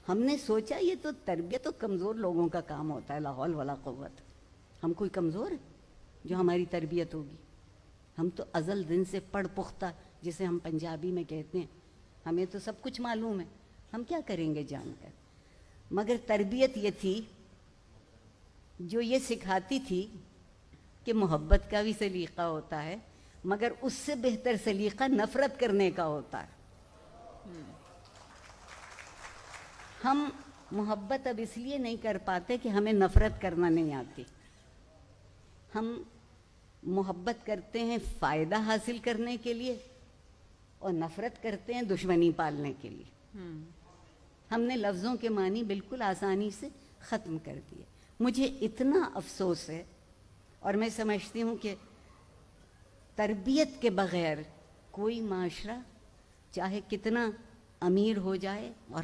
ہم نے سوچا یہ تو تربیت تو کمزور لوگوں کا کام ہوتا ہے، لا حول ولا قوت. ہم کوئی کمزور ہیں جو ہماری تربیت ہوگی؟ ہم تو ازل دن سے پڑھ پختہ، جسے ہم پنجابی میں کہتے ہیں، ہمیں تو سب کچھ معلوم ہے، ہم کیا کریں گے جان کر. مگر تربیت یہ تھی جو یہ سکھاتی تھی کہ محبت کا بھی سلیقہ ہوتا ہے، مگر اس سے بہتر سلیقہ نفرت کرنے کا ہوتا ہے. ہم محبت اب اس لیے نہیں کر پاتے کہ ہمیں نفرت کرنا نہیں آتی. ہم محبت کرتے ہیں فائدہ حاصل کرنے کے لیے اور نفرت کرتے ہیں دشمنی پالنے کے لیے. ہم نے لفظوں کے معنی بالکل آسانی سے ختم کر دیے. مجھے اتنا افسوس ہے، اور میں سمجھتی ہوں کہ تربیت کے بغیر کوئی معاشرہ چاہے کتنا امیر ہو جائے، اور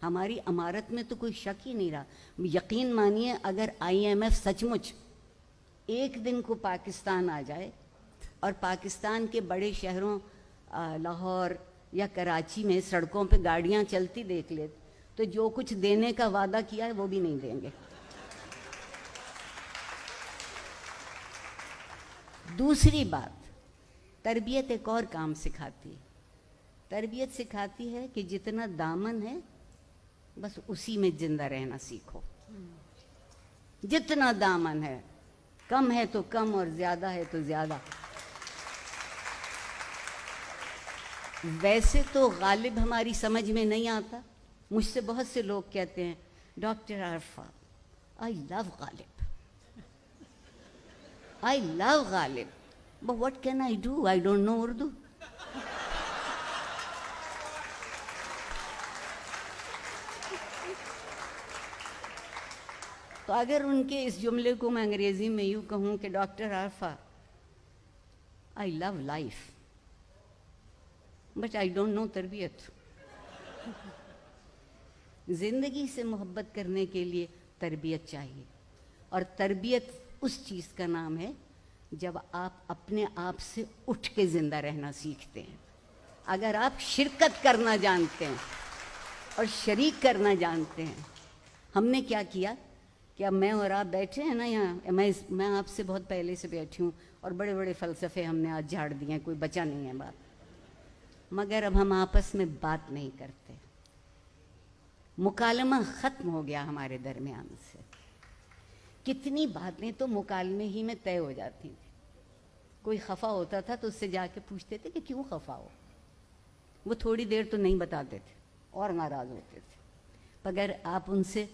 ہماری امارت میں تو کوئی شک ہی نہیں رہا. یقین مانیے اگر IMF سچ مچ ایک دن کو پاکستان آ جائے اور پاکستان کے بڑے شہروں لاہور یا کراچی میں سڑکوں پہ گاڑیاں چلتی دیکھ لے تو جو کچھ دینے کا وعدہ کیا ہے وہ بھی نہیں دیں گے. دوسری بات، تربیت ایک اور کام سکھاتی ہے. تربیت سکھاتی ہے کہ جتنا دامن ہے بس اسی میں زندہ رہنا سیکھو. جتنا دامن ہے، کم ہے تو کم اور زیادہ ہے تو زیادہ. ویسے تو غالب ہماری سمجھ میں نہیں آتا. مجھ سے بہت سے لوگ کہتے ہیں doctor Arifa I love Ghalib, I love Ghalib, but what can I do? I don't know Urdu. تو اگر ان کے اس جملے کو میں انگریزی میں یوں کہوں کہ doctor Arifa I love life, but I don't know تربیت. زندگی سے محبت کرنے کے لیے تربیت چاہیے، اور تربیت اس چیز کا نام ہے جب آپ اپنے آپ سے اٹھ کے زندہ رہنا سیکھتے ہیں. اگر آپ شرکت کرنا جانتے ہیں اور شریک کرنا جانتے ہیں. ہم نے کیا کیا کہ اب میں اور آپ بیٹھے ہیں نا یہاں، میں آپ سے بہت پہلے سے بیٹھی ہوں اور بڑے بڑے فلسفے ہم نے آج جھاڑ دیے ہیں، کوئی بچا نہیں ہے بات. مگر اب ہم آپس میں بات نہیں کرتے. مکالمہ ختم ہو گیا ہمارے درمیان سے. کتنی باتیں تو مکالمے ہی میں طے ہو جاتی تھیں. کوئی خفا ہوتا تھا تو اس سے جا کے پوچھتے تھے کہ کیوں خفا ہو. وہ تھوڑی دیر تو نہیں بتاتے تھے اور ناراض ہوتے تھے. مگر آپ ان سے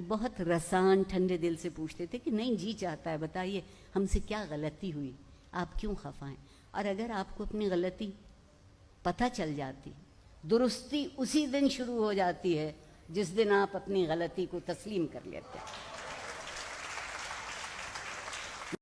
بہت رسان ٹھنڈے دل سے پوچھتے تھے کہ نہیں جی چاہتا ہے بتائیے ہم سے کیا غلطی ہوئی، آپ کیوں خفا ہیں. اور اگر آپ کو اپنی غلطی پتہ چل جاتی، درستی اسی دن شروع ہو جاتی ہے جس دن آپ اپنی غلطی کو تسلیم کر لیتے ہیں.